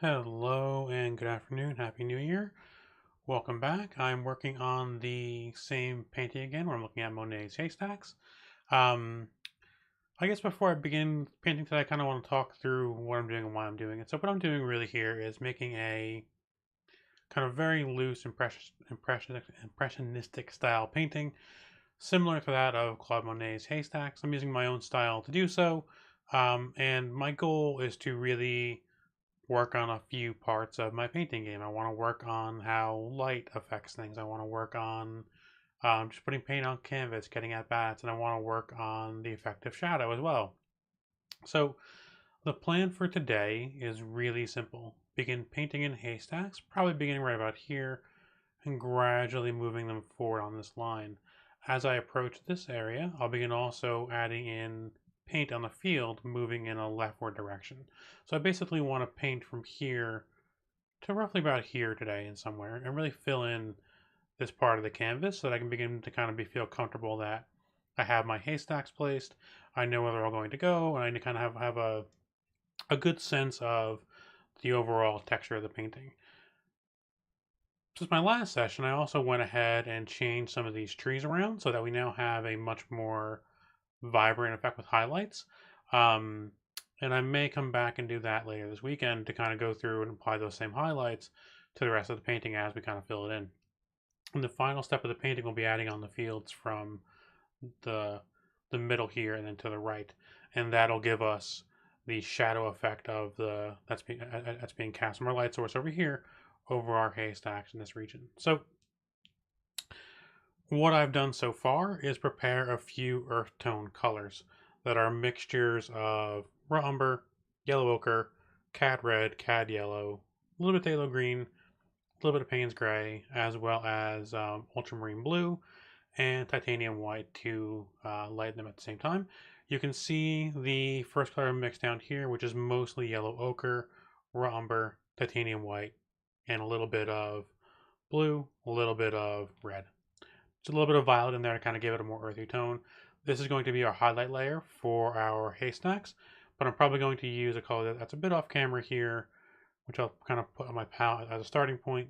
Hello and good afternoon. Happy New Year. Welcome back. I'm working on the same painting again where I'm looking at Monet's Haystacks. Um, I guess before I begin painting today, I kind of want to talk through what I'm doing and why I'm doing it. So what I'm doing really here is making a kind of very loose impressionistic style painting, similar to that of Claude Monet's Haystacks. I'm using my own style to do so. And my goal is to really work on a few parts of my painting game. I want to work on how light affects things. I want to work on just putting paint on canvas, getting at bats, and I want to work on the effect of shadow as well. So the plan for today is really simple. Begin painting in haystacks, probably beginning right about here, and gradually moving them forward on this line. As I approach this area, I'll begin also adding in paint on the field, moving in a leftward direction. So I basically want to paint from here to roughly about here today and somewhere, and really fill in this part of the canvas so that I can begin to kind of feel comfortable that I have my haystacks placed, I know where they're all going to go, and I kind of have a good sense of the overall texture of the painting. Since my last session, I also went ahead and changed some of these trees around so that we now have a much more vibrant effect with highlights. Um, and I may come back and do that later this weekend to kind of go through and apply those same highlights to the rest of the painting as we kind of fill it in. And the final step of the painting will be adding on the fields from the the middle here and then to the right, and that'll give us the shadow effect of the that's being cast from our light source over here over our haystacks in this region. So what I've done so far is prepare a few earth tone colors that are mixtures of raw umber, yellow ochre, cad red, cad yellow, a little bit of phthalo green, a little bit of Payne's gray, as well as ultramarine blue and titanium white to lighten them at the same time. You can see the first color mix down here, which is mostly yellow ochre, raw umber, titanium white, and a little bit of blue, a little bit of red. Just a little bit of violet in there to kind of give it a more earthy tone. This is going to be our highlight layer for our haystacks, but I'm probably going to use a color that's a bit off camera here, which I'll kind of put on my palette as a starting point.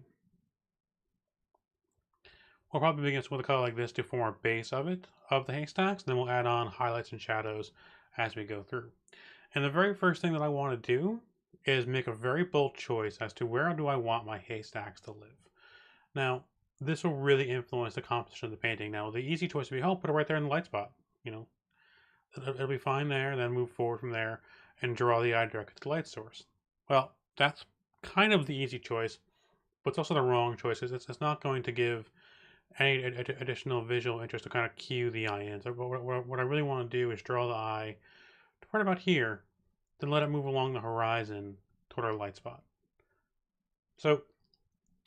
We'll probably begin with a color like this to form our base of the haystacks, and then we'll add on highlights and shadows as we go through. And the very first thing that I want to do is make a very bold choice as to where do I want my haystacks to live. Now, this will really influence the composition of the painting. Now, the easy choice would be, put it right there in the light spot. You know, it'll be fine there, then move forward from there and draw the eye directly to the light source. Well, that's kind of the easy choice, but it's also the wrong choice. It's not going to give any additional visual interest to kind of cue the eye in. So what I really want to do is draw the eye to right about here, then let it move along the horizon toward our light spot. So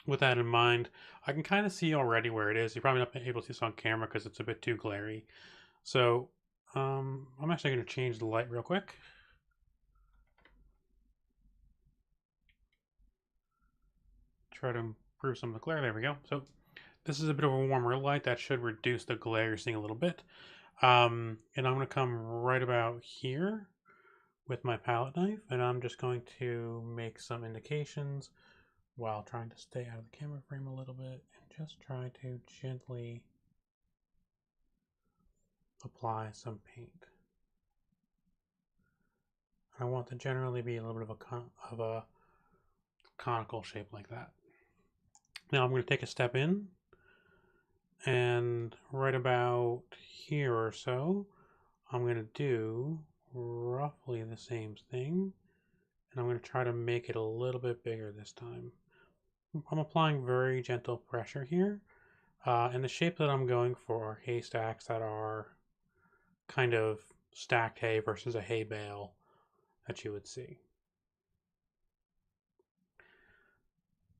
with that in mind, I can kind of see already where it is. You're probably not able to see this on camera because it's a bit too glary. So I'm actually going to change the light real quick. Try to improve some of the glare. There we go. So this is a bit of a warmer light that should reduce the glare you're seeing a little bit. And I'm going to come right about here with my palette knife, and I'm just going to make some indications while trying to stay out of the camera frame a little bit and just try to gently apply some paint. I want to generally be a little bit of a conical shape like that. Now I'm going to take a step in, and right about here or so, I'm going to do roughly the same thing, and I'm going to try to make it a little bit bigger this time. I'm applying very gentle pressure here, and the shape that I'm going for are haystacks that are kind of stacked hay versus a hay bale that you would see.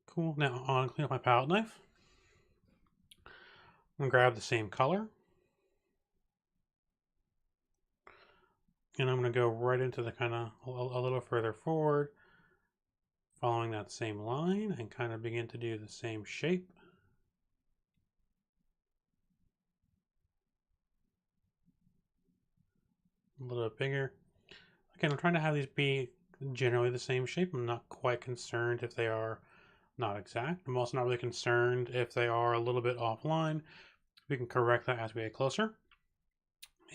Cool. Now I'm going to clean up my palette knife. I'm going to grab the same color, and I'm going to go right into the kind of a little further forward, following that same line, and kind of begin to do the same shape. A little bit bigger. Again, I'm trying to have these be generally the same shape. I'm not quite concerned if they are not exact. I'm also not really concerned if they are a little bit offline. We can correct that as we get closer.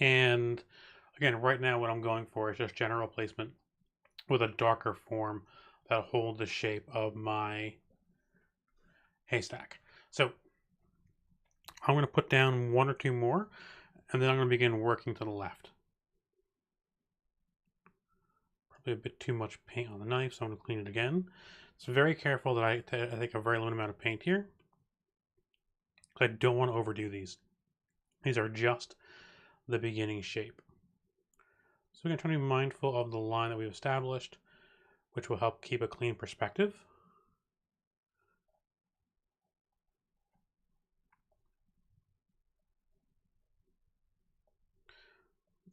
And again, right now what I'm going for is just general placement with a darker form that hold the shape of my haystack. So I'm going to put down one or two more, and then I'm going to begin working to the left. Probably a bit too much paint on the knife, so I'm going to clean it again. So very careful that I take a very limited amount of paint here. I don't want to overdo these. These are just the beginning shape. So we're going to try to be mindful of the line that we've established, which will help keep a clean perspective.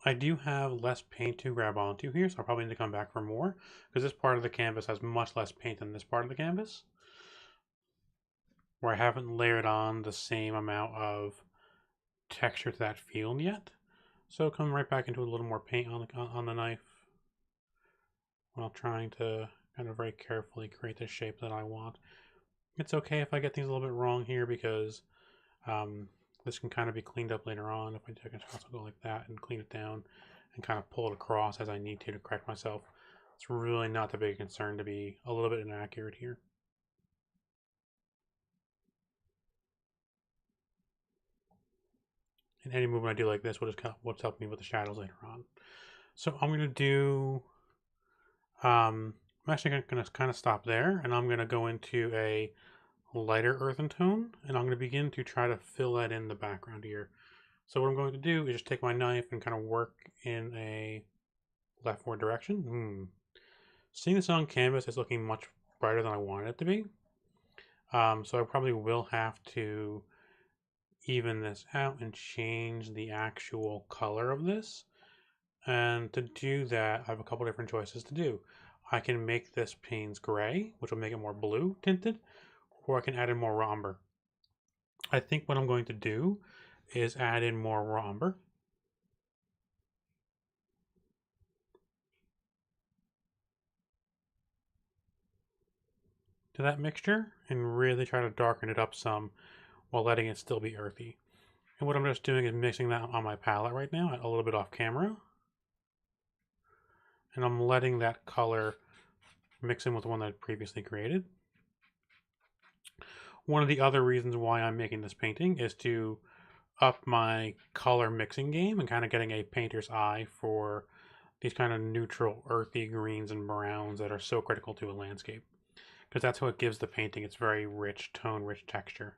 I do have less paint to grab onto here, so I'll probably need to come back for more, because this part of the canvas has much less paint than this part of the canvas, where I haven't layered on the same amount of texture to that field yet. So come right back into a little more paint on the knife while trying to kind of very carefully create the shape that I want. It's okay if I get things a little bit wrong here, because this can kind of be cleaned up later on. If I can also go like that and clean it down and kind of pull it across as I need to correct myself. It's really not the big concern to be a little bit inaccurate here. And any movement I do like this will just help me with the shadows later on. So I'm going to do, I'm actually going to kind of stop there, and I'm going to go into a lighter earthen tone, and I'm going to begin to try to fill that in the background here. So what I'm going to do is just take my knife and kind of work in a leftward direction. Seeing this on canvas is looking much brighter than I want it to be. So I probably will have to even this out and change the actual color of this. And to do that, I have a couple different choices to do. I can make this Payne's gray, which will make it more blue tinted, or I can add in more raw umber. I think what I'm going to do is add in more raw umber. To that mixture and really try to darken it up some while letting it still be earthy. And what I'm just doing is mixing that on my palette right now, a little bit off camera. And I'm letting that color mix in with the one that I previously created. One of the other reasons why I'm making this painting is to up my color mixing game and kind of getting a painter's eye for these kind of neutral, earthy greens and browns that are so critical to a landscape. Because that's what gives the painting its very rich, tone-rich texture.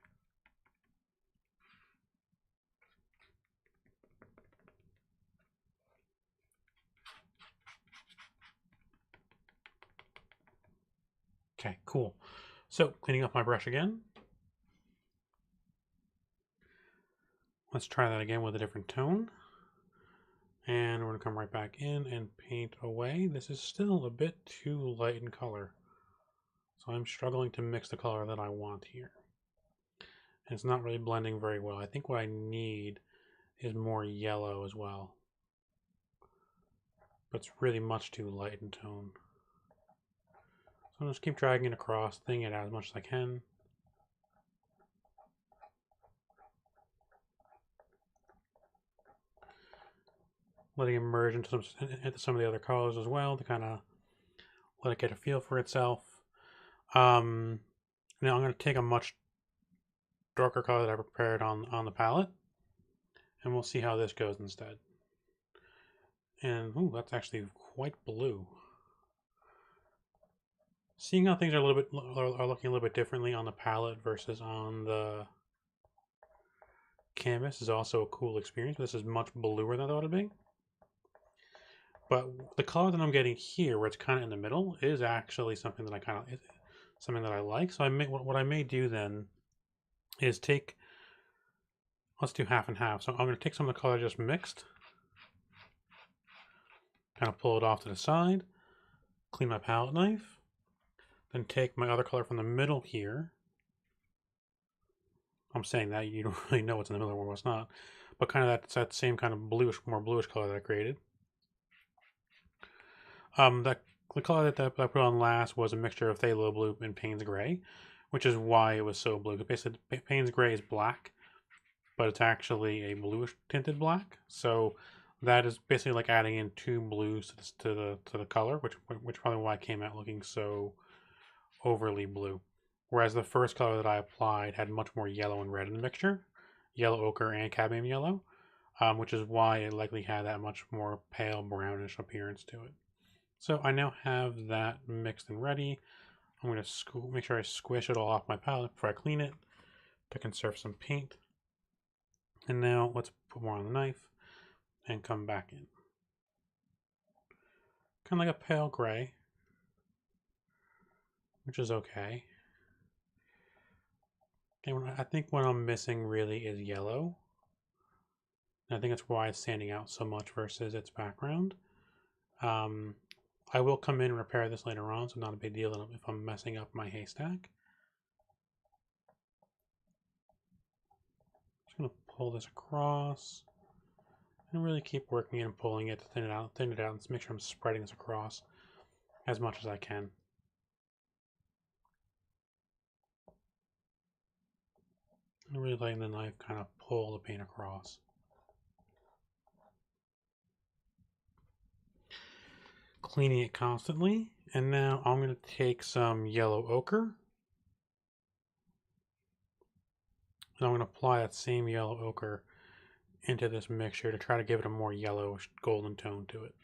Okay, cool. So, cleaning up my brush again. Let's try that again with a different tone. And we're going to come right back in and paint away. This is still a bit too light in color. So I'm struggling to mix the color that I want here. And it's not really blending very well. I think what I need is more yellow as well. But it's really much too light in tone. So I'll just keep dragging it across, thinning it out as much as I can. Letting it merge into some of the other colors as well to kind of let it get a feel for itself. Now I'm going to take a much darker color that I prepared on the palette, and we'll see how this goes instead. And ooh, that's actually quite blue. Seeing how things are looking a little bit differently on the palette versus on the canvas is also a cool experience. This is much bluer than I thought it'd be. But the color that I'm getting here, where it's kind of in the middle, is actually something that I like. So what I may do then is let's do half and half. So I'm going to take some of the color I just mixed, kind of pull it off to the side, clean my palette knife, then take my other color from the middle here. I'm saying that you don't really know what's in the middle or what's not, but kind of that same kind of more bluish color that I created. That the color that I put on last was a mixture of phthalo blue and Payne's gray, which is why it was so blue. Basically, Payne's gray is black, but it's actually a bluish tinted black. So that is basically like adding in two blues to the color, which probably why it came out looking so overly blue. Whereas the first color that I applied had much more yellow and red in the mixture, yellow ochre and cadmium yellow, which is why it likely had that much more pale brownish appearance to it. So I now have that mixed and ready. I'm going to make sure I squish it all off my palette before I clean it to conserve some paint. And now let's put more on the knife and come back in. Kind of like a pale gray, which is okay. And I think what I'm missing really is yellow. And I think that's why it's standing out so much versus its background. I will come in and repair this later on, so not a big deal if I'm messing up my haystack. Just going to pull this across and really keep working it and pulling it to thin it out, and make sure I'm spreading this across as much as I can. And really letting the knife kind of pull the paint across. Cleaning it constantly, and now I'm going to take some yellow ochre and I'm going to apply that same yellow ochre into this mixture to try to give it a more yellowish golden tone to it.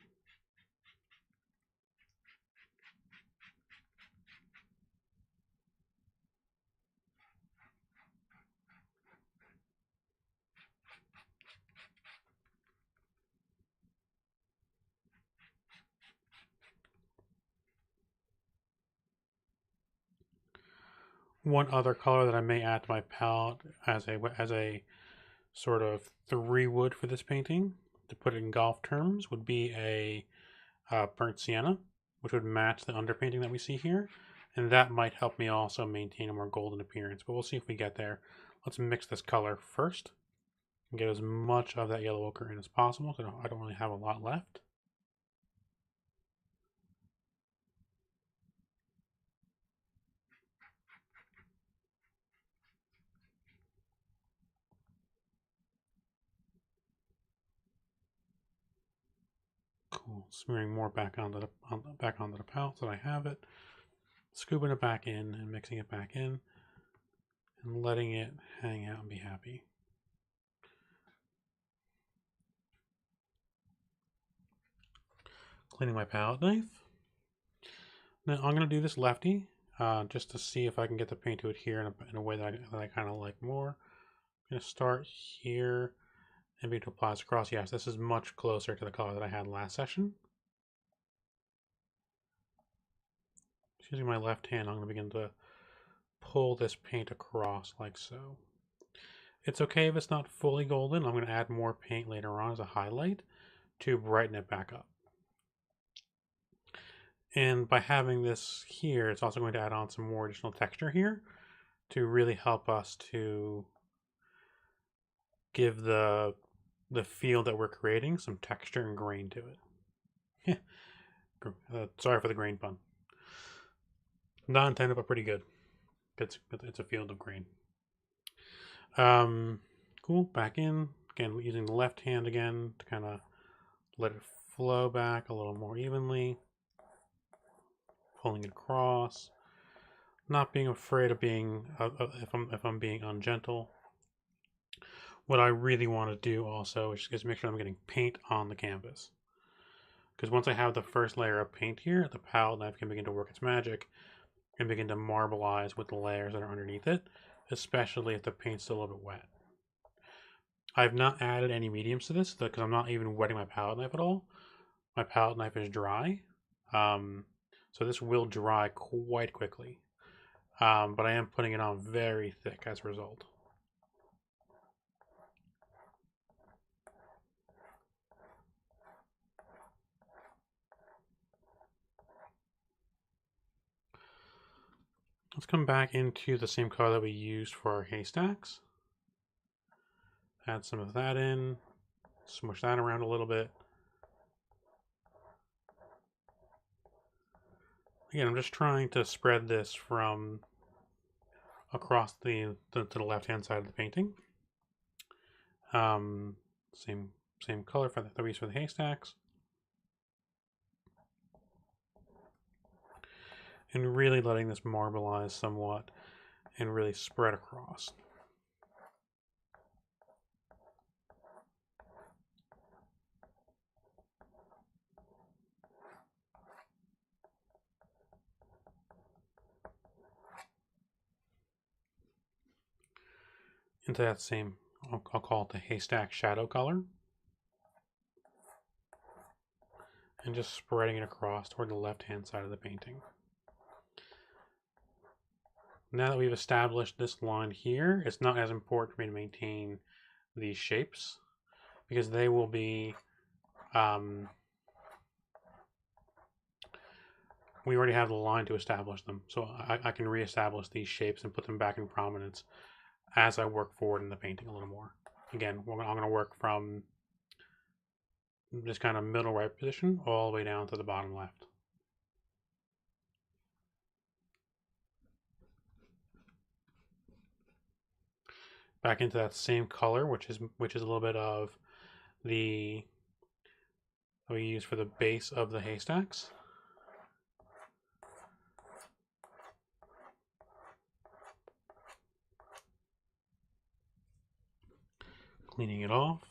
One other color that I may add to my palette as a sort of 3-wood for this painting, to put it in golf terms, would be a burnt sienna, which would match the underpainting that we see here, and that might help me also maintain a more golden appearance, but we'll see if we get there. Let's mix this color first and get as much of that yellow ochre in as possible, because I don't really have a lot left. Cool. Smearing more back onto the palette so that I have it. Scooping it back in and mixing it back in and letting it hang out and be happy. Cleaning my palette knife. Now I'm going to do this lefty just to see if I can get the paint to adhere in a way that I kind of like more. I'm going to start here and begin to apply this across. Yes, this is much closer to the color that I had last session. Using my left hand, I'm going to begin to pull this paint across like so. It's okay if it's not fully golden. I'm going to add more paint later on as a highlight to brighten it back up. And by having this here, it's also going to add on some more additional texture here to really help us to give the feel that we're creating some texture and grain to it. Sorry for the grain pun. Not intended, but pretty good. It's a field of grain. Cool. Back in again, using the left hand again to kind of let it flow back a little more evenly. Pulling it across. Not being afraid of being if I'm being ungentle. What I really want to do also is make sure I'm getting paint on the canvas. Because once I have the first layer of paint here, the palette knife can begin to work its magic and begin to marbleize with the layers that are underneath it, especially if the paint's still a little bit wet. I've not added any mediums to this because I'm not even wetting my palette knife at all. My palette knife is dry, so this will dry quite quickly. But I am putting it on very thick as a result. Let's come back into the same color that we used for our haystacks. Add some of that in, smush that around a little bit. Again, I'm just trying to spread this from across to the left-hand side of the painting. Um, same color for that we use for the haystacks. And really letting this marbleize somewhat and really spread across. Into that same, I'll call it the haystack shadow color. And just spreading it across toward the left-hand side of the painting. Now that we've established this line here, it's not as important for me to maintain these shapes because they will be, we already have the line to establish them. So I can reestablish these shapes and put them back in prominence as I work forward in the painting a little more. Again, I'm going to work from this kind of middle right position all the way down to the bottom left. Back into that same color, which is a little bit of the that we use for the base of the haystacks. Cleaning it off.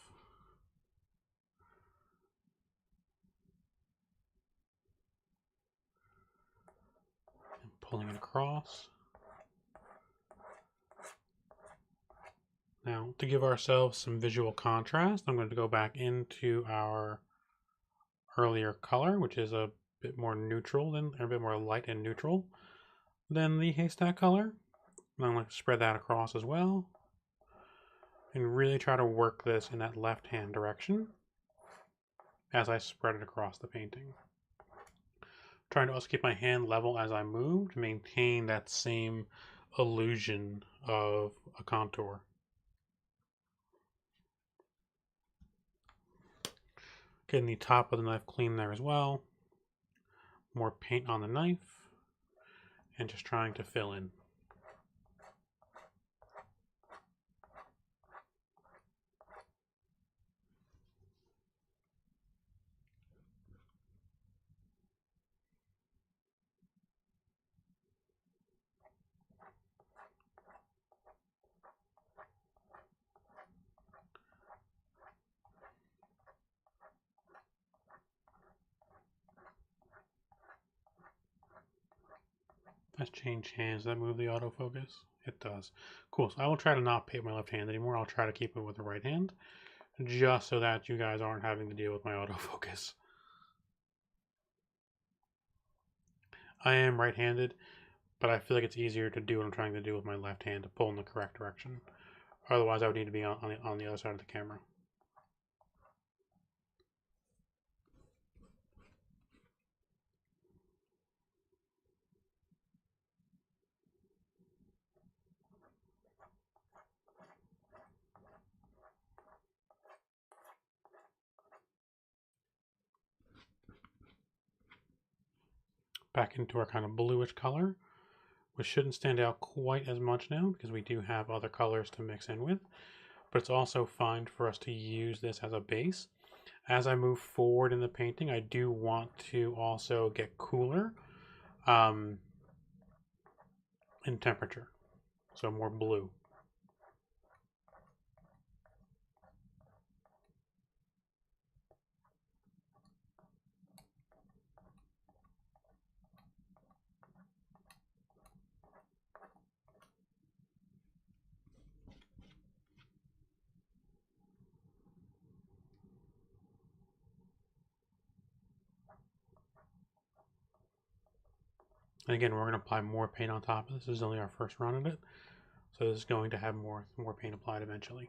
And pulling it across. Now, to give ourselves some visual contrast, I'm going to go back into our earlier color, which is a bit more neutral than, or a bit more light and neutral than the haystack color. And I'm going to spread that across as well. And really try to work this in that left-hand direction as I spread it across the painting. Trying to also keep my hand level as I move to maintain that same illusion of a contour. Getting the top of the knife clean there as well. More paint on the knife. And just trying to fill in. Let's change hands. Does that move the autofocus? It does. Cool. So I will try to not paint my left hand anymore. I'll try to keep it with the right hand, just so that you guys aren't having to deal with my autofocus. I am right-handed, but I feel like it's easier to do what I'm trying to do with my left hand to pull in the correct direction. Otherwise, I would need to be on the other side of the camera. Back into our kind of bluish color, which shouldn't stand out quite as much now because we do have other colors to mix in with. But it's also fine for us to use this as a base. As I move forward in the painting, I do want to also get cooler in temperature, so more blue. And again, we're going to apply more paint on top of this. This is only our first run at it, so this is going to have more paint applied eventually.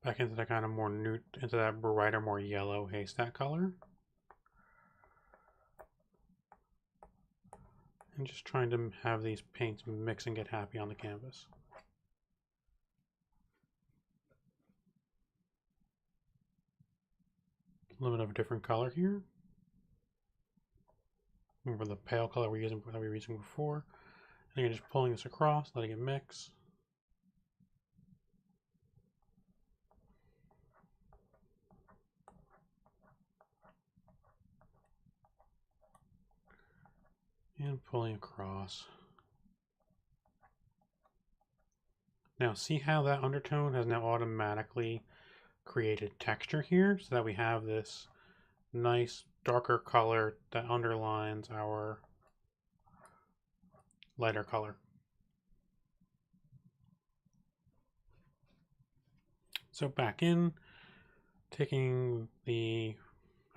back into that kind of more into that brighter, more yellow haystack color. And just trying to have these paints mix and get happy on the canvas. A little bit of a different color here. Remember the pale color that we were using before. And again, just pulling this across, letting it mix. And pulling across. Now see how that undertone has now automatically created texture here, so that we have this nice darker color that underlines our lighter color. So back in, taking a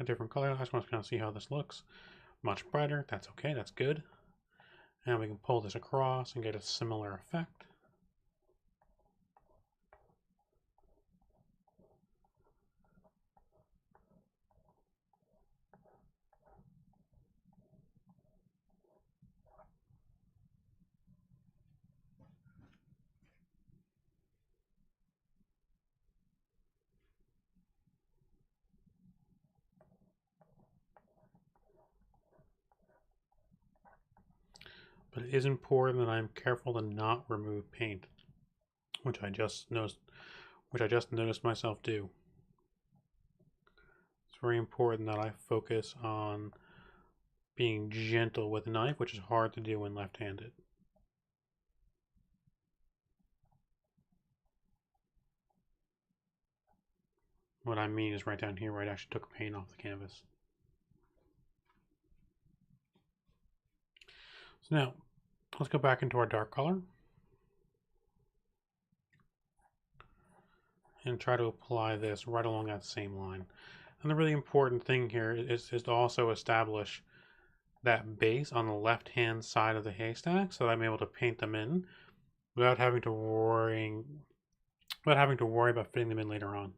different color, I just want to kind of see how this looks. Much brighter, that's okay, that's good. And we can pull this across and get a similar effect. But it is important that I'm careful to not remove paint, which I just noticed myself do. It's very important that I focus on being gentle with the knife, which is hard to do when left-handed. What I mean is right down here where I actually took paint off the canvas. So now, let's go back into our dark color and try to apply this right along that same line. And the really important thing here is to also establish that base on the left-hand side of the haystack so that I'm able to paint them in without having to worry about fitting them in later on.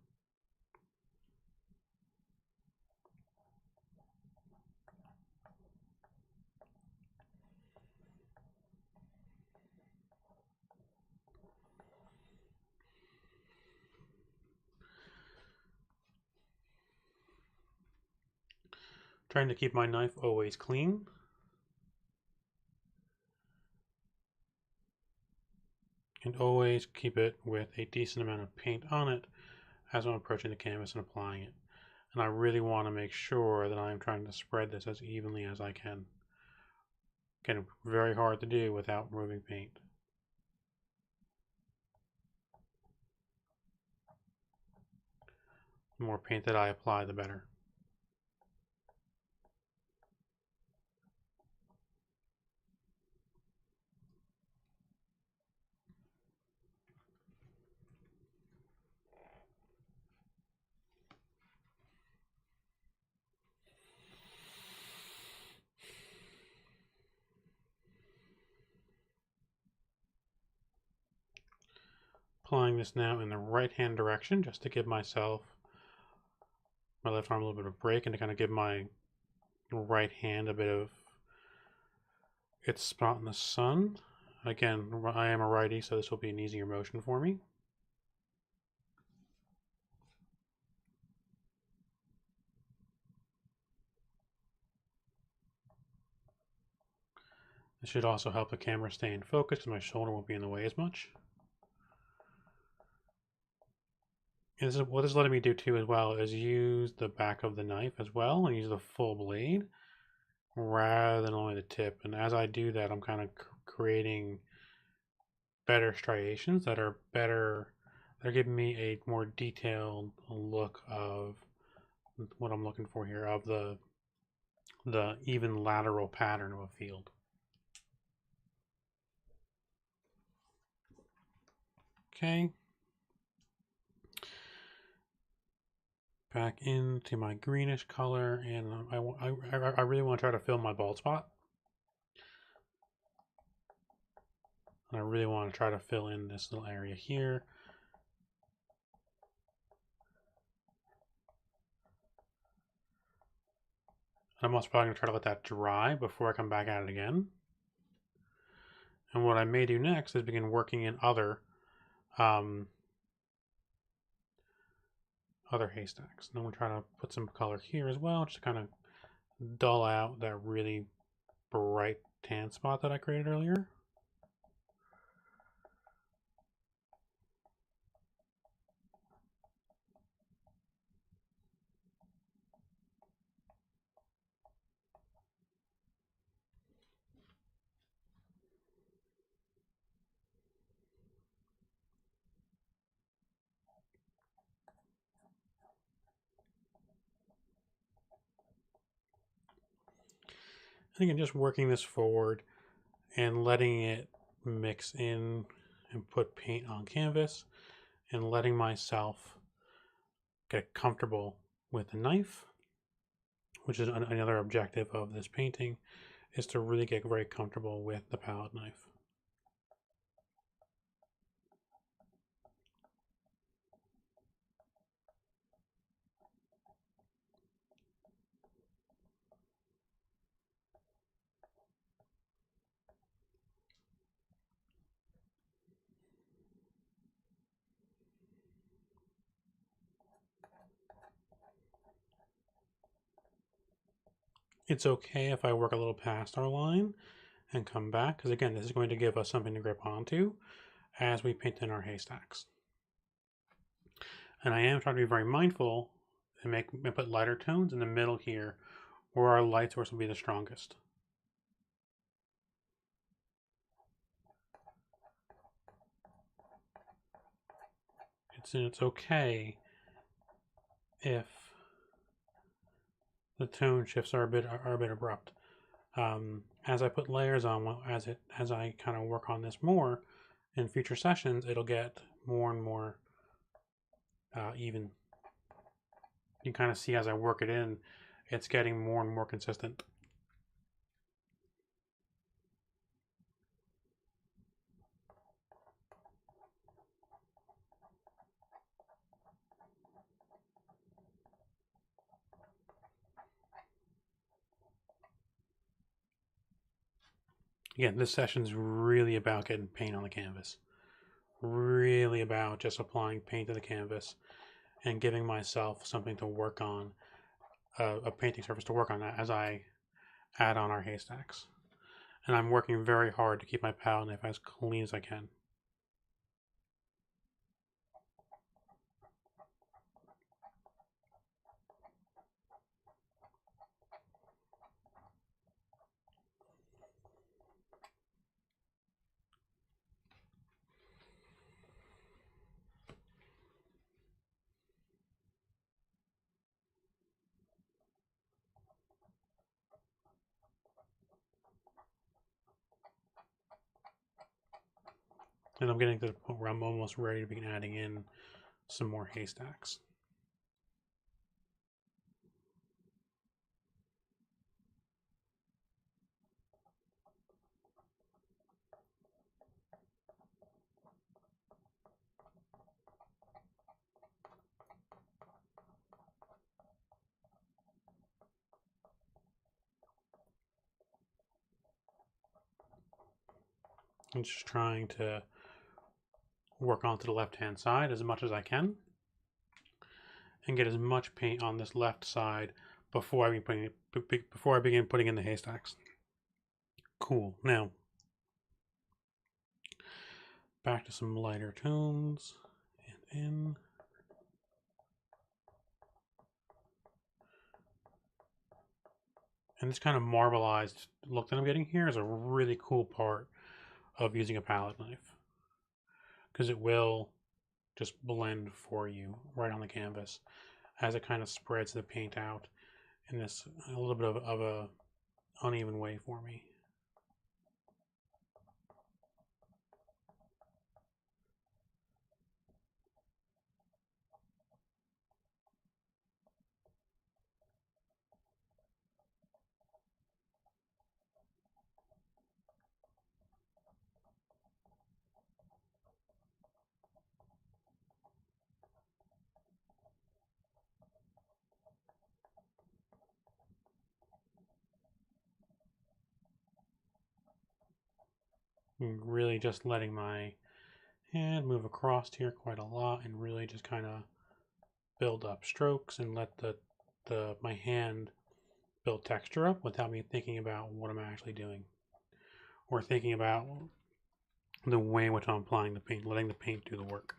Trying to keep my knife always clean. And always keep it with a decent amount of paint on it as I'm approaching the canvas and applying it. And I really want to make sure that I'm trying to spread this as evenly as I can. Again, very hard to do without removing paint. The more paint that I apply, the better. Applying this now in the right hand direction just to give myself my left arm a little bit of break and to kind of give my right hand a bit of its spot in the sun. Again, I am a righty, so this will be an easier motion for me. This should also help the camera stay in focus, and my shoulder won't be in the way as much. And this is what this is letting me do too as well, is use the back of the knife as well and use the full blade rather than only the tip. And as I do that, I'm kind of creating better striations that are better. They're giving me a more detailed look of what I'm looking for here, of the even lateral pattern of a field. Okay. Back into my greenish color, and I really want to try to fill my bald spot. And I really want to try to fill in this little area here. I'm also probably going to try to let that dry before I come back at it again. And what I may do next is begin working in um, other haystacks. And then we'll try to put some color here as well, just to kind of dull out that really bright tan spot that I created earlier. And again, just working this forward and letting it mix in and put paint on canvas and letting myself get comfortable with the knife, which is another objective of this painting, is to really get very comfortable with the palette knife. It's okay if I work a little past our line and come back, because again, this is going to give us something to grip onto as we paint in our haystacks. And I am trying to be very mindful and put lighter tones in the middle here where our light source will be the strongest. It's okay if the tone shifts are a bit abrupt. As I put layers on, as I kind of work on this more in future sessions, it'll get more and more even. You kind of see as I work it in, it's getting more and more consistent. Again, this session's really about getting paint on the canvas. Really about just applying paint to the canvas and giving myself something to work on, a painting surface to work on as I add on our haystacks. And I'm working very hard to keep my palette knife as clean as I can. And I'm getting to the point where I'm almost ready to begin adding in some more haystacks. I'm just trying to work onto the left-hand side as much as I can and get as much paint on this left side before I begin putting in the haystacks. Cool. Now, back to some lighter tones and in. And this kind of marbleized look that I'm getting here is a really cool part of using a palette knife, because it will just blend for you right on the canvas as it kind of spreads the paint out in this a little bit of a uneven way for me. And really just letting my hand move across here quite a lot and really just kind of build up strokes and let my hand build texture up without me thinking about what I'm actually doing or thinking about the way in which I'm applying the paint, letting the paint do the work.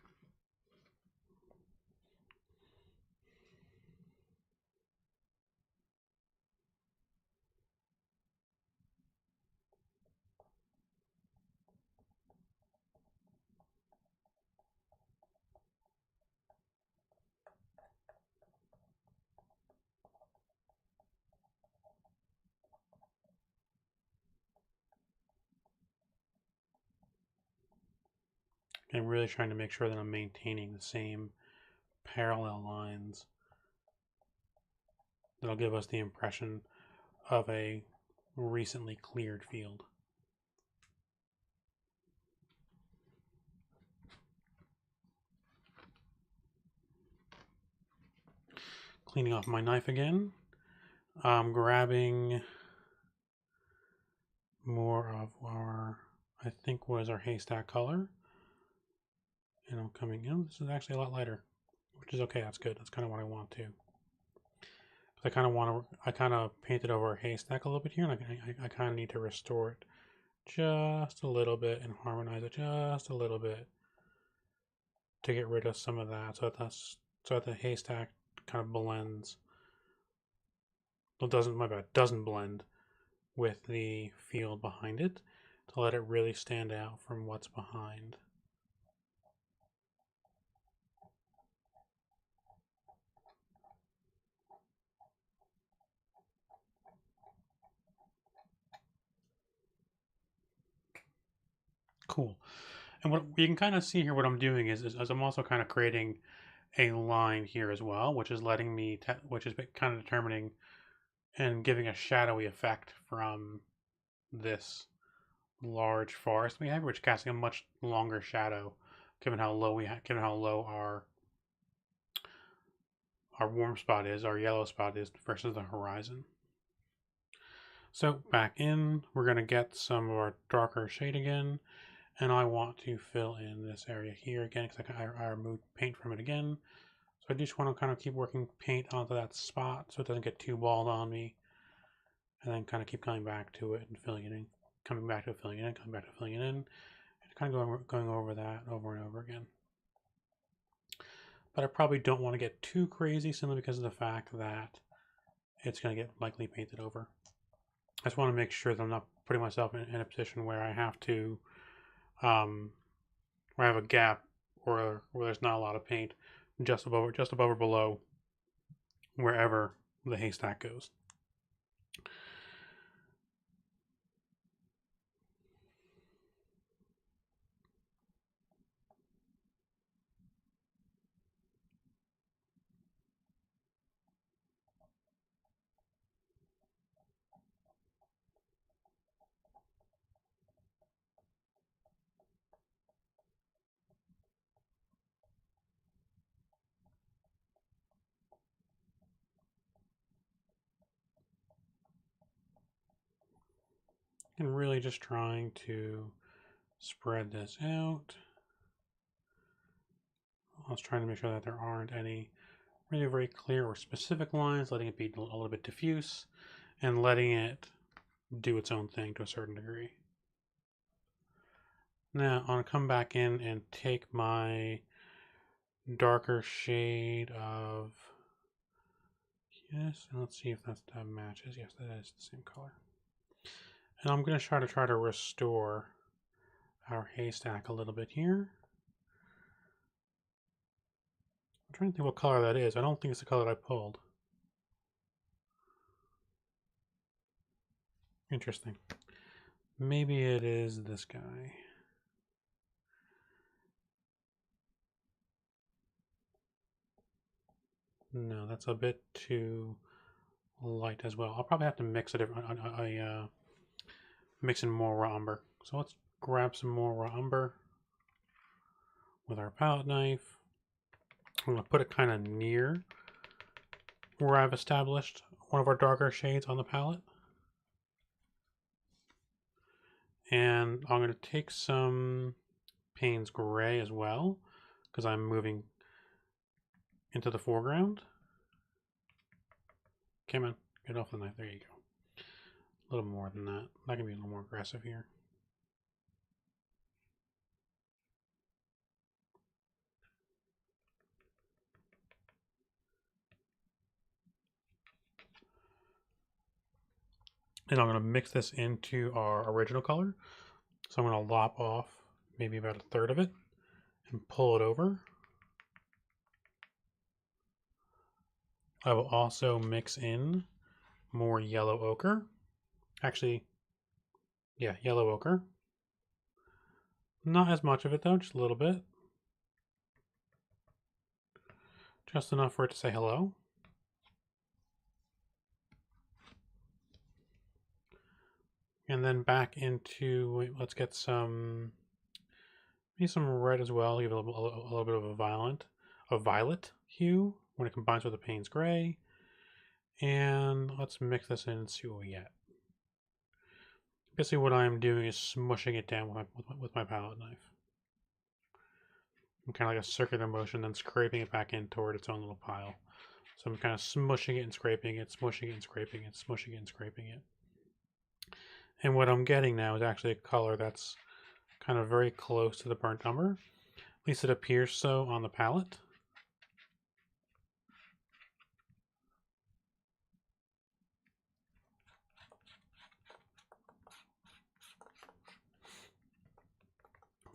And really trying to make sure that I'm maintaining the same parallel lines that'll give us the impression of a recently cleared field. Cleaning off my knife again. I'm grabbing more of our, I think was our haystack color. And I'm coming in. This is actually a lot lighter, which is okay. That's good. That's kind of what I want to. I kind of painted over a haystack a little bit here, and I kind of need to restore it just a little bit and harmonize it just a little bit to get rid of some of that, so that the haystack kind of blends. Well, doesn't blend with the field behind it, to let it really stand out from what's behind. Cool. And what you can kind of see here, what I'm doing is I'm also kind of creating a line here as well, which is letting me, which is kind of determining and giving a shadowy effect from this large forest we have, which is casting a much longer shadow, given how low our warm spot is, our yellow spot is versus the horizon. So back in, we're going to get some of our darker shade again, and I want to fill in this area here again because I removed paint from it again. So I just want to kind of keep working paint onto that spot so it doesn't get too bald on me, and then kind of keep coming back to it and filling it in, coming back to it, filling it in, coming back to it, filling it in, and kind of going over that over and over again. But I probably don't want to get too crazy simply because of the fact that it's going to get likely painted over. I just want to make sure that I'm not putting myself in a position where I have to, where I have a gap or where there's not a lot of paint just above or below wherever the haystack goes. And really just trying to spread this out. I was trying to make sure that there aren't any really very clear or specific lines, letting it be a little bit diffuse and letting it do its own thing to a certain degree. Now I'm going to come back in and take my darker shade of, yes, and let's see if that matches. Yes, that is the same color. And I'm going to try to restore our haystack a little bit here. I'm trying to think what color that is. I don't think it's the color that I pulled. Interesting. Maybe it is this guy. No, that's a bit too light as well. I'll probably have to mix it. Mix in more raw umber. So let's grab some more raw umber with our palette knife. I'm going to put it kind of near where I've established one of our darker shades on the palette. And I'm going to take some Payne's Gray as well, because I'm moving into the foreground. Come on, get off the knife. There you go. A little more than that. That can be a little more aggressive here. And I'm going to mix this into our original color. So I'm going to lop off maybe about a third of it and pull it over. I will also mix in more yellow ochre. Actually, yeah, yellow ochre. Not as much of it though, just a little bit. Just enough for it to say hello. And then back into, let's get some, maybe some red as well. Give it a little bit of a violet hue when it combines with the Payne's Gray. And let's mix this in and see what we get. Basically what I'm doing is smushing it down with my palette knife. I'm kind of like a circular motion, then scraping it back in toward its own little pile. So I'm kind of smushing it and scraping it, smushing it and scraping it, smushing it and scraping it. And what I'm getting now is actually a color that's kind of very close to the burnt umber. At least it appears so on the palette.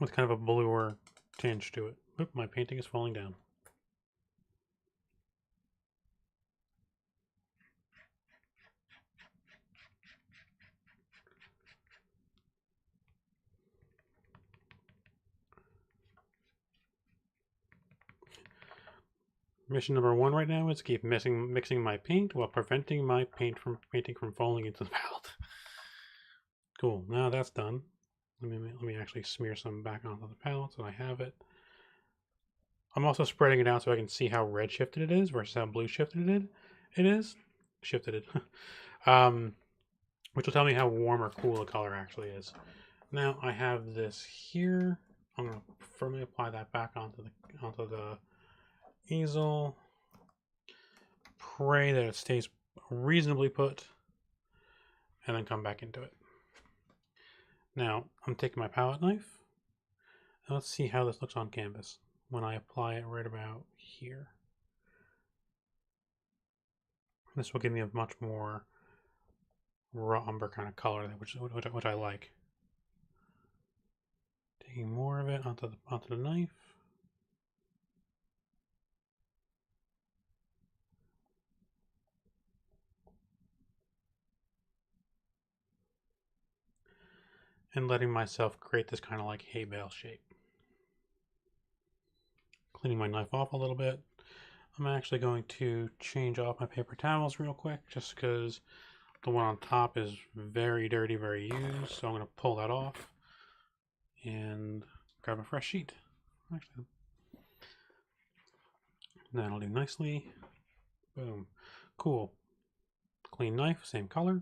With kind of a bluer tinge to it. Oop, my painting is falling down. Mission number 1 right now is keep mixing my paint while preventing my painting from falling into the palette. Cool, now that's done. Let me actually smear some back onto the palette so I have it. I'm also spreading it out so I can see how red shifted it is versus how blue shifted it is. Shifted it. Which will tell me how warm or cool the color actually is. Now I have this here. I'm going to firmly apply that back onto the easel. Pray that it stays reasonably put, and then come back into it. Now I'm taking my palette knife. And let's see how this looks on canvas when I apply it right about here. This will give me a much more raw umber kind of color, which I like. Taking more of it onto the knife. And letting myself create this kind of like hay bale shape. Cleaning my knife off a little bit. I'm actually going to change off my paper towels real quick just because the one on top is very dirty, very used. So I'm going to pull that off and grab a fresh sheet. Actually, that'll do nicely. Boom. Cool. Clean knife, same color.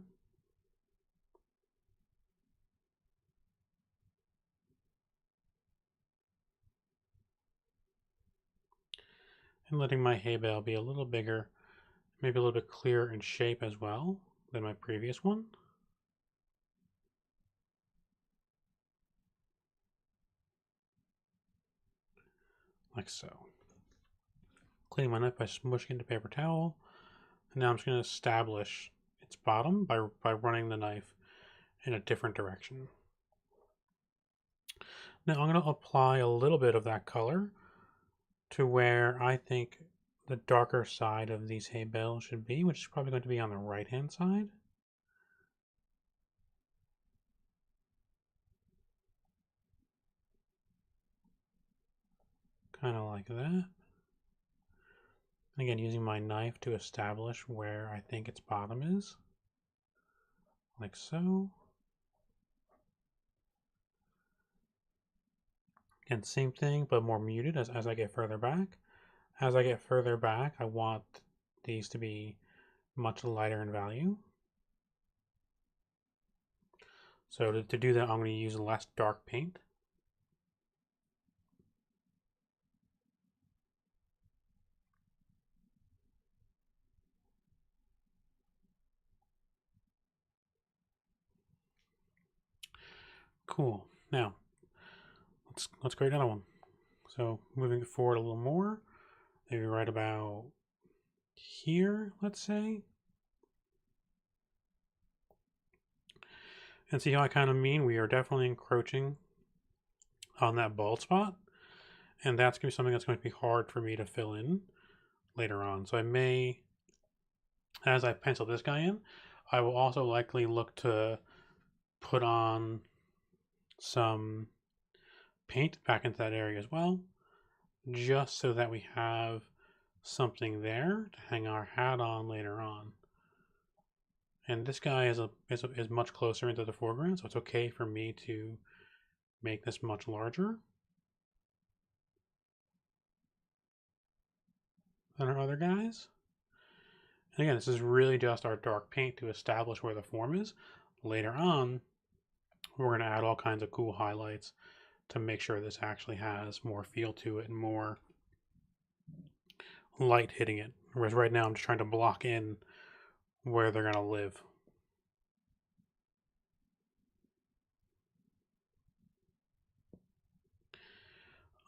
And letting my hay bale be a little bigger, maybe a little bit clearer in shape as well than my previous one. Like so. Cleaning my knife by smushing into paper towel. And now I'm just going to establish its bottom by running the knife in a different direction. Now I'm going to apply a little bit of that color to where I think the darker side of these hay bales should be, which is probably going to be on the right hand side. Kind of like that. Again, using my knife to establish where I think its bottom is. Like so. And same thing, but more muted as I get further back. As I get further back, I want these to be much lighter in value. So to do that, I'm going to use less dark paint. Cool. Now, let's create another one. So moving it forward a little more, maybe right about here, let's say. And see how I kind of mean? We are definitely encroaching on that bald spot. And that's going to be something that's going to be hard for me to fill in later on. So I may, as I pencil this guy in, I will also likely look to put on some paint back into that area as well, just so that we have something there to hang our hat on later on. And this guy is much closer into the foreground, so it's okay for me to make this much larger than our other guys. And again, this is really just our dark paint to establish where the form is. Later on, we're going to add all kinds of cool highlights to make sure this actually has more feel to it and more light hitting it. Whereas right now I'm just trying to block in where they're going to live.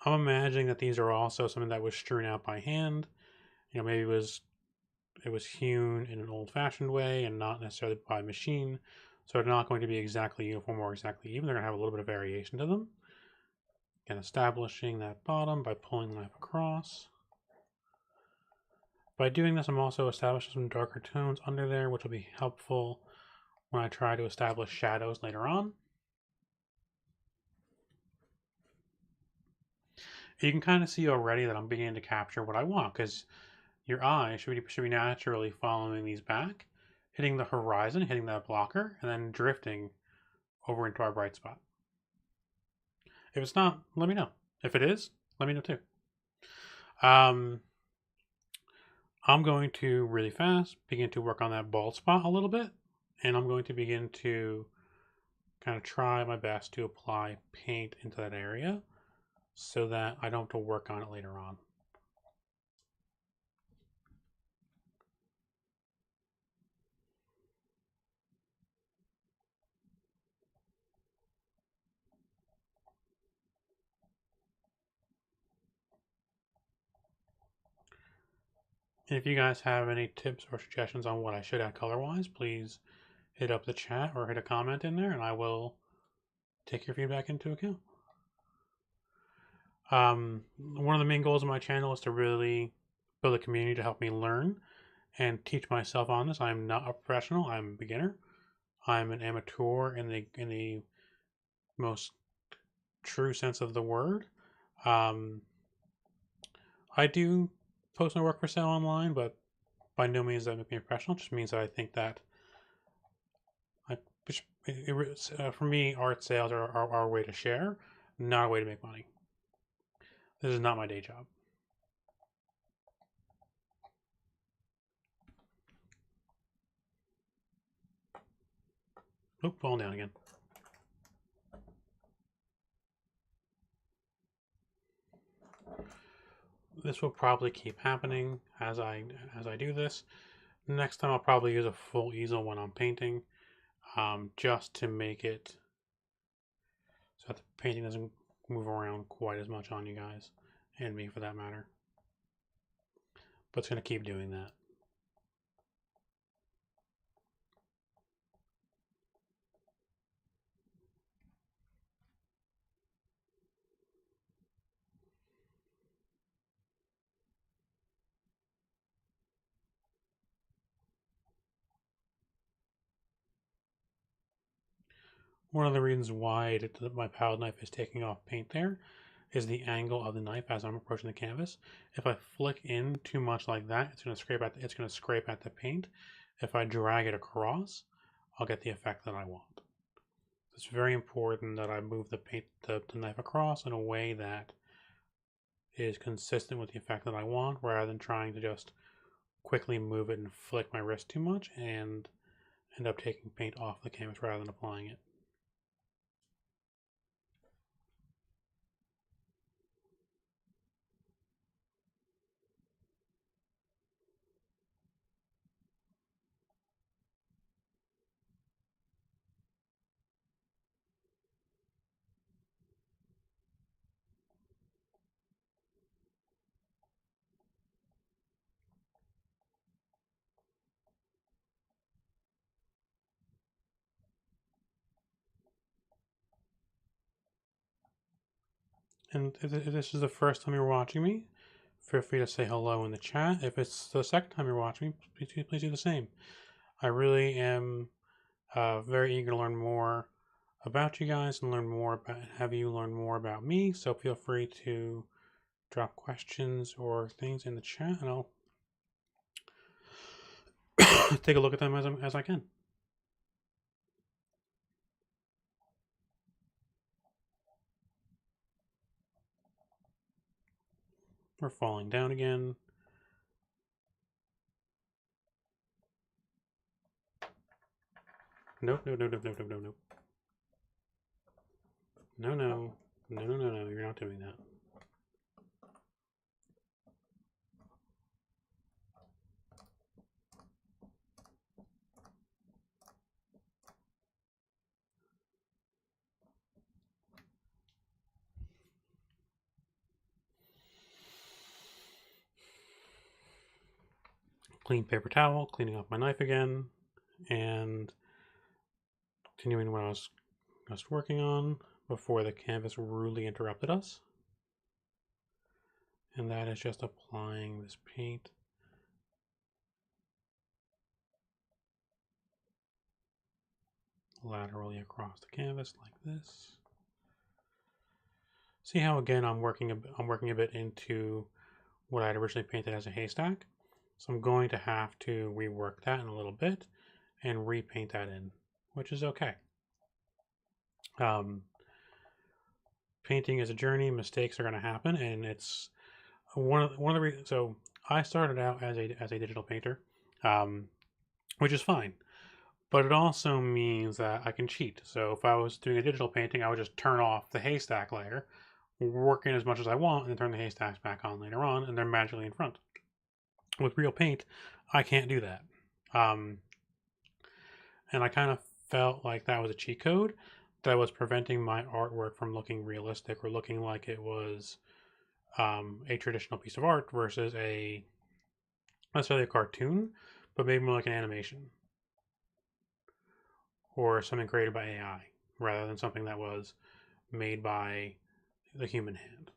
I'm imagining that these are also something that was strewn out by hand. You know, maybe it was hewn in an old-fashioned way and not necessarily by machine. So they're not going to be exactly uniform or exactly even. They're going to have a little bit of variation to them. And establishing that bottom by pulling the knife across. By doing this, I'm also establishing some darker tones under there, which will be helpful when I try to establish shadows later on. You can kind of see already that I'm beginning to capture what I want, because your eye should be naturally following these back, hitting the horizon, hitting that blocker, and then drifting over into our bright spot. If it's not, let me know. If it is, let me know too. I'm going to really fast begin to work on that bald spot a little bit, and I'm going to begin to kind of try my best to apply paint into that area so that I don't have to work on it later on. And if you guys have any tips or suggestions on what I should add color-wise, please hit up the chat or hit a comment in there, and I will take your feedback into account. One of the main goals of my channel is to really build a community to help me learn and teach myself on this. I'm not a professional. I'm a beginner. I'm an amateur in the most true sense of the word. I do post my work for sale online, but by no means does that make me a professional. It just means that I think that for me, art sales are a way to share, not a way to make money. This is not my day job. Oop, falling down again. This will probably keep happening as I do this. Next time I'll probably use a full easel when I'm painting, just to make it so that the painting doesn't move around quite as much on you guys, and me for that matter. But it's going to keep doing that. One of the reasons why my palette knife is taking off paint there is the angle of the knife as I'm approaching the canvas. If I flick in too much like that, it's going to scrape at the paint. If I drag it across, I'll get the effect that I want. It's very important that I move the knife across in a way that is consistent with the effect that I want, rather than trying to just quickly move it and flick my wrist too much and end up taking paint off the canvas rather than applying it. And if this is the first time you're watching me, feel free to say hello in the chat. If it's the second time you're watching me, please do the same. I really am very eager to learn more about you guys and have you learn more about me. So feel free to drop questions or things in the chat, and I'll take a look at them as I can. We're falling down again. Nope, nope, nope, nope, nope, nope, nope. No, no, no, no, no, no, you're not doing that. Clean paper towel, cleaning off my knife again, and continuing what I was just working on before the canvas rudely interrupted us. And that is just applying this paint laterally across the canvas like this. See how again I'm working a bit into what I had originally painted as a haystack. So I'm going to have to rework that in a little bit and repaint that in, which is okay. Painting is a journey. Mistakes are going to happen, and it's one of the reasons. So I started out as a digital painter, which is fine, but it also means that I can cheat. So if I was doing a digital painting, I would just turn off the haystack layer, work in as much as I want, and then turn the haystacks back on later on, and they're magically in front. With real paint, I can't do that. And I kind of felt like that was a cheat code that was preventing my artwork from looking realistic or looking like it was a traditional piece of art versus not necessarily a cartoon, but maybe more like an animation or something created by AI rather than something that was made by the human hand.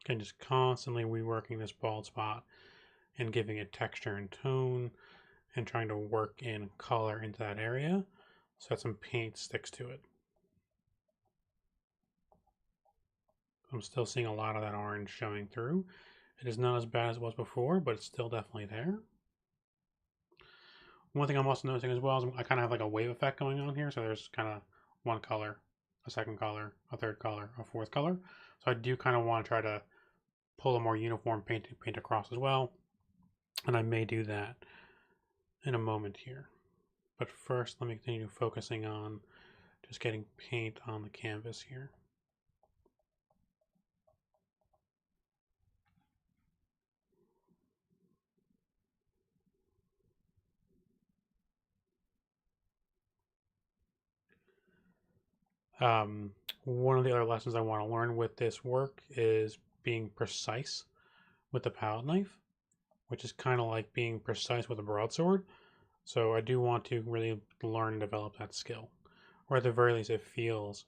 Again, just constantly reworking this bald spot and giving it texture and tone and trying to work in color into that area so that some paint sticks to it. I'm still seeing a lot of that orange showing through. It is not as bad as it was before, but it's still definitely there. One thing I'm also noticing as well is I kind of have like a wave effect going on here. So there's kind of one color, a second color, a third color, a fourth color. So I do kind of want to try to pull a more uniform paint across as well. And I may do that in a moment here. But first, let me continue focusing on just getting paint on the canvas here. One of the other lessons I want to learn with this work is being precise with the palette knife, which is kind of like being precise with a broadsword. So I do want to really learn and develop that skill, or at the very least, it feels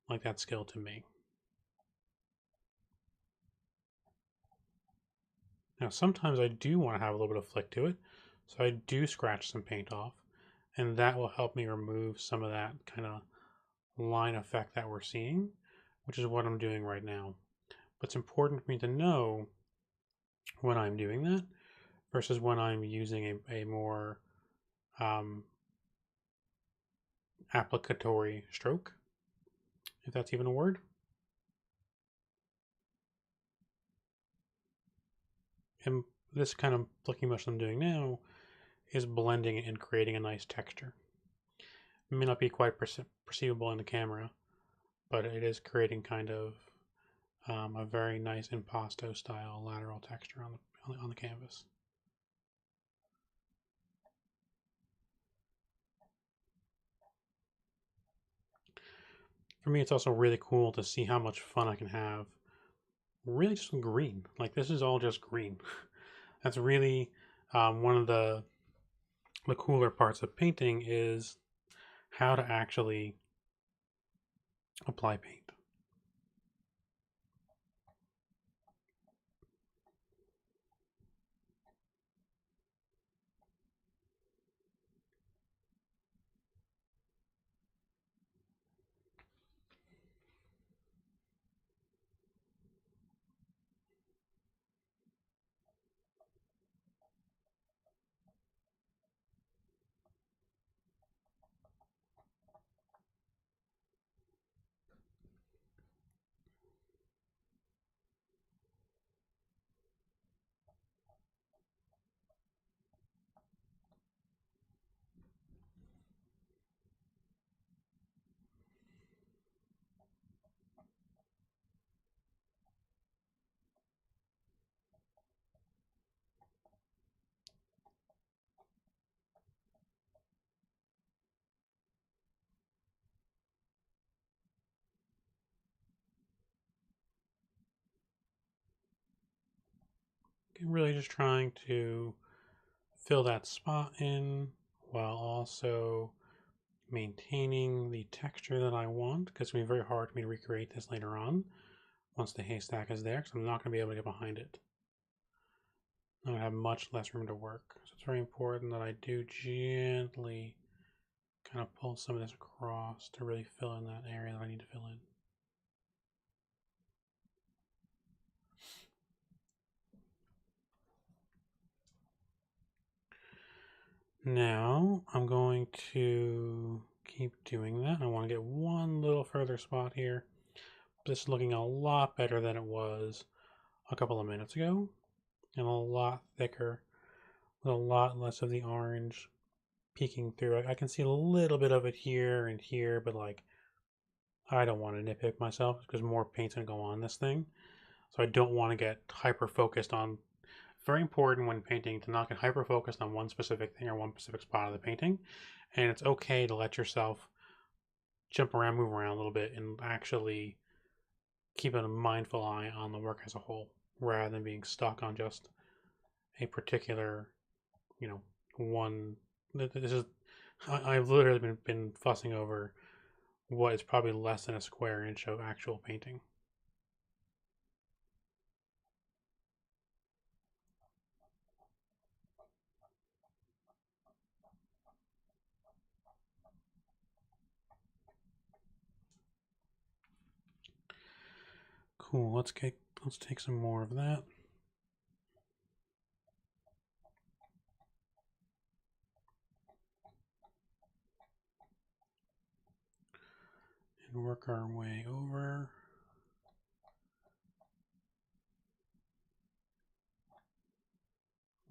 like that skill to me. Now, sometimes I do want to have a little bit of flick to it, so I do scratch some paint off, and that will help me remove some of that kind of line effect that we're seeing, which is what I'm doing right now. But it's important for me to know when I'm doing that versus when I'm using a more applicatory stroke, if that's even a word. And this kind of flicking motion I'm doing now is blending and creating a nice texture. It may not be quite perceivable in the camera, but it is creating kind of a very nice impasto style lateral texture on the canvas. For me, it's also really cool to see how much fun I can have really just green. Like this is all just green. That's really one of the the cooler parts of painting is how to actually apply paint. Really just trying to fill that spot in while also maintaining the texture that I want, because it's going to be very hard for me to recreate this later on once the haystack is there, because I'm not going to be able to get behind it. I'm going to have much less room to work. So it's very important that I do gently kind of pull some of this across to really fill in that area that I need to fill in. Now I'm going to keep doing that. I want to get one little further spot here. This is looking a lot better than it was a couple of minutes ago, and a lot thicker with a lot less of the orange peeking through. I can see a little bit of it here and here, but like I don't want to nitpick myself because more paint's gonna go on this thing. So I don't want to get hyper focused on. Very important when painting to not get hyper focused on one specific thing or one specific spot of the painting, and it's okay to let yourself jump around, move around a little bit, and actually keep a mindful eye on the work as a whole, rather than being stuck on just a particular, one. This is I've literally been fussing over what is probably less than a square inch of actual painting. Cool. Let's take some more of that. And work our way over.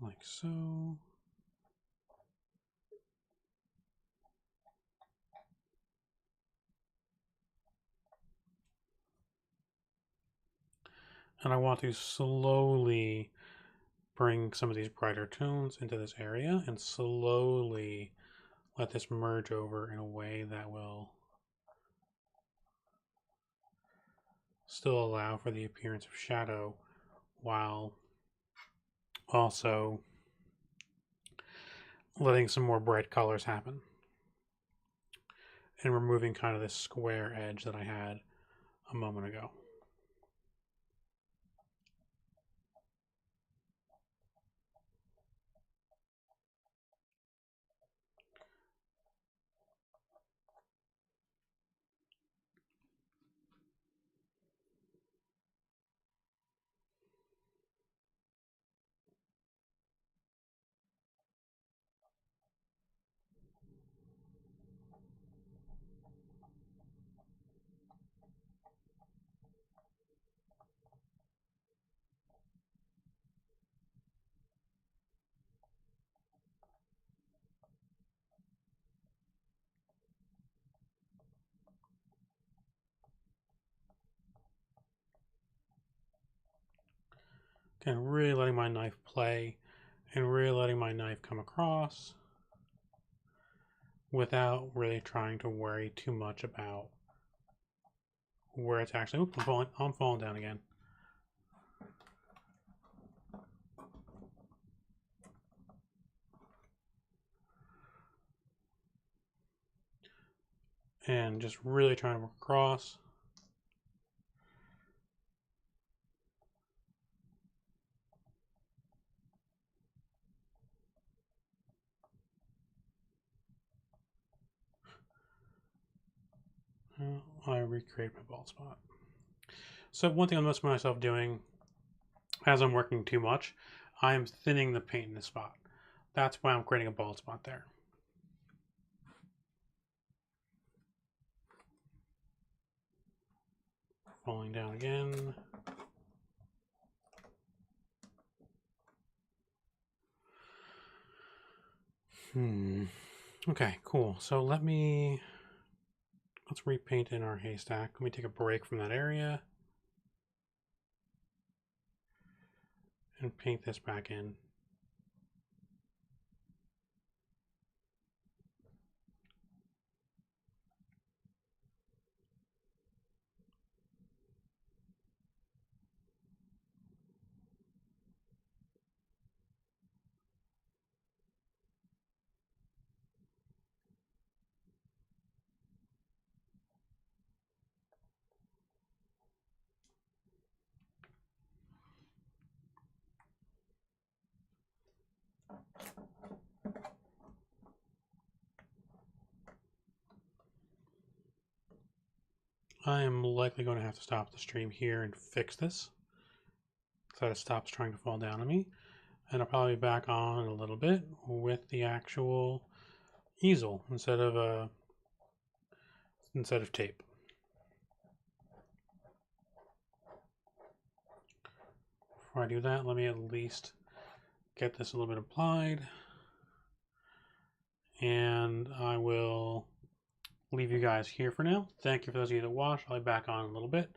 Like so. And I want to slowly bring some of these brighter tones into this area and slowly let this merge over in a way that will still allow for the appearance of shadow while also letting some more bright colors happen and removing kind of this square edge that I had a moment ago. Kind of really letting my knife play and really letting my knife come across without really trying to worry too much about where it's actually. Oops, I'm falling down again. and just really trying to work across. I recreate my bald spot. So one thing I'm noticing myself doing as I'm working too much, I am thinning the paint in this spot. That's why I'm creating a bald spot there. Falling down again. Okay, cool. So let's repaint in our haystack. Let me take a break from that area and paint this back in. I am likely going to have to stop the stream here and fix this so that it stops trying to fall down on me. And I'll probably be back on in a little bit with the actual easel instead of tape. Before I do that, let me at least get this a little bit applied. And I will leave you guys here for now. Thank you for those of you that watched. I'll be back on in a little bit.